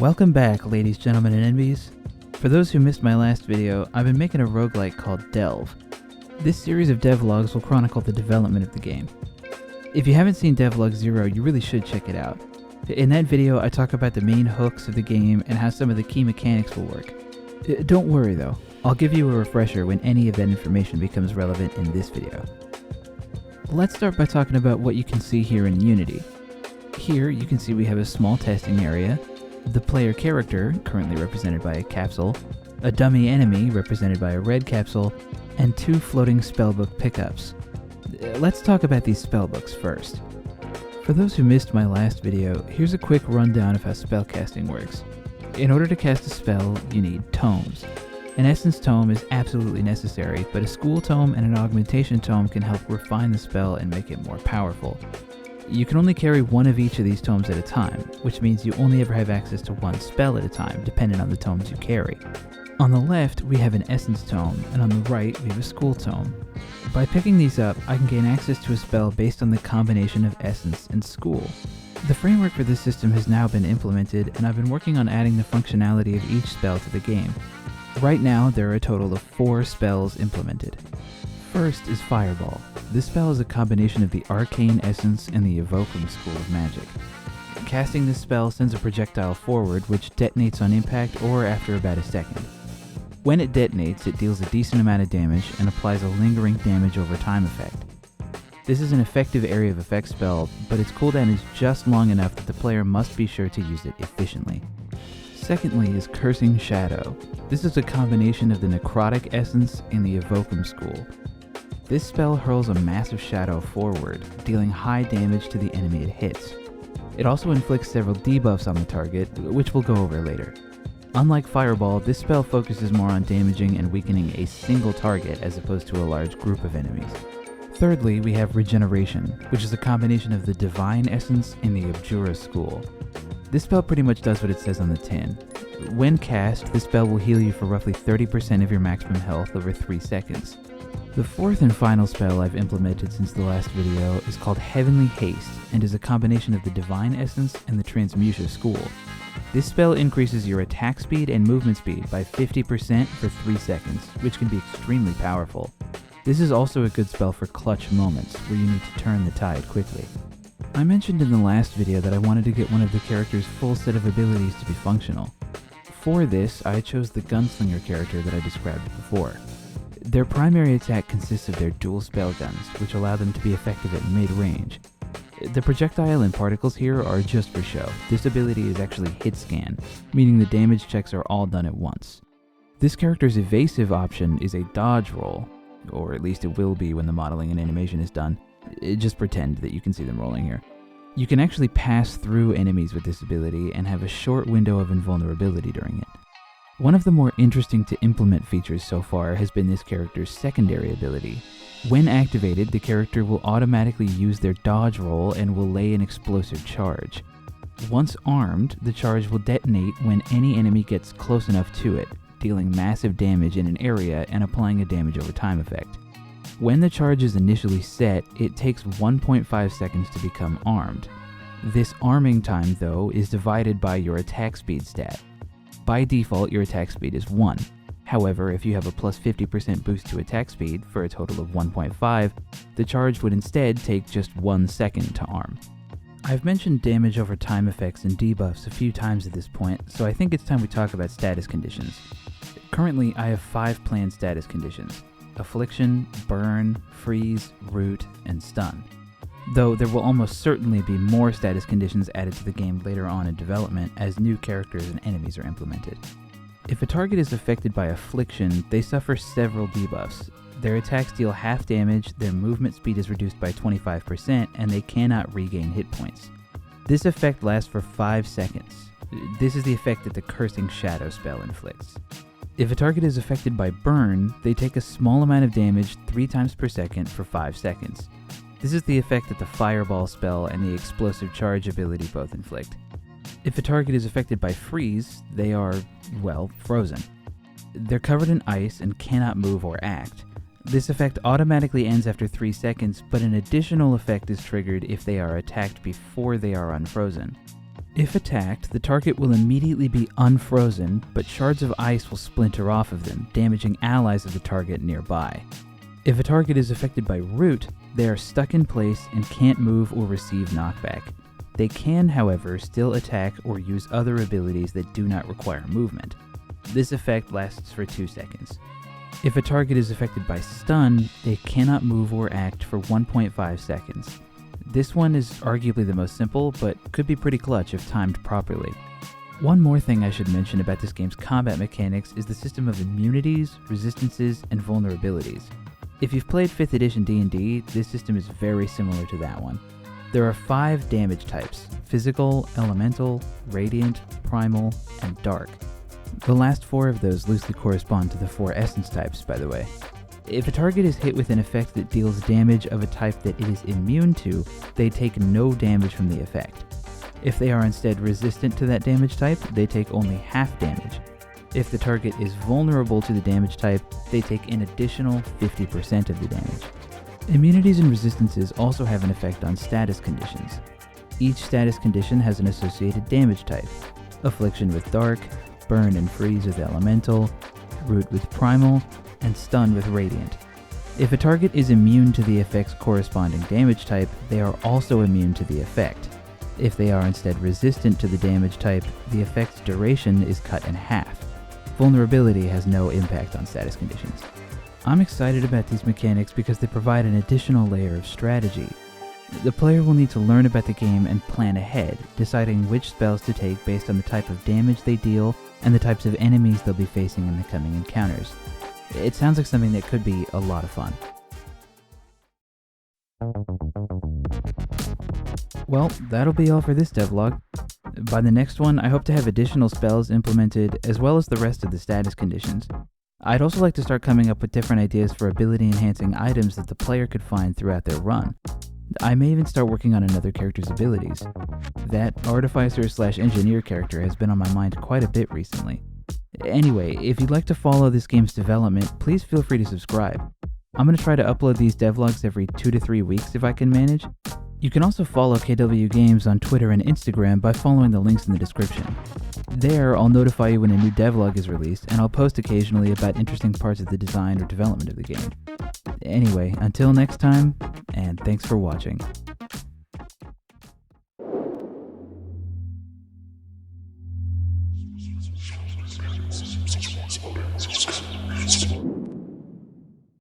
Welcome back, ladies, gentlemen, and enemies. For those who missed my last video, I've been making a roguelite called Delve. This series of devlogs will chronicle the development of the game. If you haven't seen Devlog 0, you really should check it out. In that video, I talk about the main hooks of the game and how some of the key mechanics will work. Don't worry though, I'll give you a refresher when any of that information becomes relevant in this video. Let's start by talking about what you can see here in Unity. Here you can see we have a small testing area, the player character, currently represented by a capsule, a dummy enemy represented by a red capsule, and 2 floating spellbook pickups. Let's talk about these spellbooks first. For those who missed my last video, here's a quick rundown of how spellcasting works. In order to cast a spell, you need tomes. An essence tome is absolutely necessary, but a school tome and an augmentation tome can help refine the spell and make it more powerful. You can only carry one of each of these tomes at a time, which means you only ever have access to one spell at a time, depending on the tomes you carry. On the left, we have an essence tome, and on the right, we have a school tome. By picking these up, I can gain access to a spell based on the combination of essence and school. The framework for this system has now been implemented, and I've been working on adding the functionality of each spell to the game. Right now, there are a total of 4 spells implemented. First is Fireball. This spell is a combination of the Arcane Essence and the Evoking School of Magic. Casting this spell sends a projectile forward, which detonates on impact or after about a second. When it detonates, it deals a decent amount of damage and applies a lingering damage over time effect. This is an effective area of effect spell, but its cooldown is just long enough that the player must be sure to use it efficiently. Secondly is Cursing Shadow. This is a combination of the Necrotic Essence and the Evokum School. This spell hurls a massive shadow forward, dealing high damage to the enemy it hits. It also inflicts several debuffs on the target, which we'll go over later. Unlike Fireball, this spell focuses more on damaging and weakening a single target as opposed to a large group of enemies. Thirdly, we have Regeneration, which is a combination of the Divine Essence and the Abjura School. This spell pretty much does what it says on the tin. When cast, this spell will heal you for roughly 30% of your maximum health over 3 seconds. The fourth and final spell I've implemented since the last video is called Heavenly Haste and is a combination of the Divine Essence and the Transmuta School. This spell increases your attack speed and movement speed by 50% for 3 seconds, which can be extremely powerful. This is also a good spell for clutch moments, where you need to turn the tide quickly. I mentioned in the last video that I wanted to get one of the character's full set of abilities to be functional. For this, I chose the Gunslinger character that I described before. Their primary attack consists of their dual spell guns, which allow them to be effective at mid-range. The projectile and particles here are just for show. This ability is actually hit scan, meaning the damage checks are all done at once. This character's evasive option is a dodge roll, or at least it will be when the modeling and animation is done. Just pretend that you can see them rolling here. You can actually pass through enemies with this ability and have a short window of invulnerability during it. One of the more interesting to implement features so far has been this character's secondary ability. When activated, the character will automatically use their dodge roll and will lay an explosive charge. Once armed, the charge will detonate when any enemy gets close enough to it, dealing massive damage in an area and applying a damage over time effect. When the charge is initially set, it takes 1.5 seconds to become armed. This arming time, though, is divided by your attack speed stat. By default, your attack speed is 1. However, if you have a plus 50% boost to attack speed for a total of 1.5, the charge would instead take just 1 second to arm. I've mentioned damage over time effects and debuffs a few times at this point, so I think it's time we talk about status conditions. Currently, I have 5 planned status conditions: Affliction, Burn, Freeze, Root, and Stun. Though there will almost certainly be more status conditions added to the game later on in development as new characters and enemies are implemented. If a target is affected by Affliction, they suffer several debuffs. Their attacks deal half damage, their movement speed is reduced by 25%, and they cannot regain hit points. This effect lasts for 5 seconds. This is the effect that the Cursing Shadow spell inflicts. If a target is affected by Burn, they take a small amount of damage 3 times per second for 5 seconds. This is the effect that the Fireball spell and the Explosive Charge ability both inflict. If a target is affected by Freeze, they are, well, frozen. They're covered in ice and cannot move or act. This effect automatically ends after 3 seconds, but an additional effect is triggered if they are attacked before they are unfrozen. If attacked, the target will immediately be unfrozen, but shards of ice will splinter off of them, damaging allies of the target nearby. If a target is affected by root, they are stuck in place and can't move or receive knockback. They can, however, still attack or use other abilities that do not require movement. This effect lasts for 2 seconds. If a target is affected by stun, they cannot move or act for 1.5 seconds. This one is arguably the most simple, but could be pretty clutch if timed properly. One more thing I should mention about this game's combat mechanics is the system of immunities, resistances, and vulnerabilities. If you've played 5th edition D&D, this system is very similar to that one. There are 5 damage types: physical, elemental, radiant, primal, and dark. The last 4 of those loosely correspond to the 4 essence types, by the way. If a target is hit with an effect that deals damage of a type that it is immune to, they take no damage from the effect. If they are instead resistant to that damage type, they take only half damage. If the target is vulnerable to the damage type, they take an additional 50% of the damage. Immunities and resistances also have an effect on status conditions. Each status condition has an associated damage type: affliction with dark, burn and freeze with elemental, root with primal, and stun with radiant. If a target is immune to the effect's corresponding damage type, they are also immune to the effect. If they are instead resistant to the damage type, the effect's duration is cut in half. Vulnerability has no impact on status conditions. I'm excited about these mechanics because they provide an additional layer of strategy. The player will need to learn about the game and plan ahead, deciding which spells to take based on the type of damage they deal and the types of enemies they'll be facing in the coming encounters. It sounds like something that could be a lot of fun. Well, that'll be all for this devlog. By the next one, I hope to have additional spells implemented, as well as the rest of the status conditions. I'd also like to start coming up with different ideas for ability-enhancing items that the player could find throughout their run. I may even start working on another character's abilities. That artificer/engineer character has been on my mind quite a bit recently. Anyway, if you'd like to follow this game's development, please feel free to subscribe. I'm going to try to upload these devlogs every 2 to 3 weeks if I can manage. You can also follow KW Games on Twitter and Instagram by following the links in the description. There, I'll notify you when a new devlog is released, and I'll post occasionally about interesting parts of the design or development of the game. Anyway, until next time, and thanks for watching.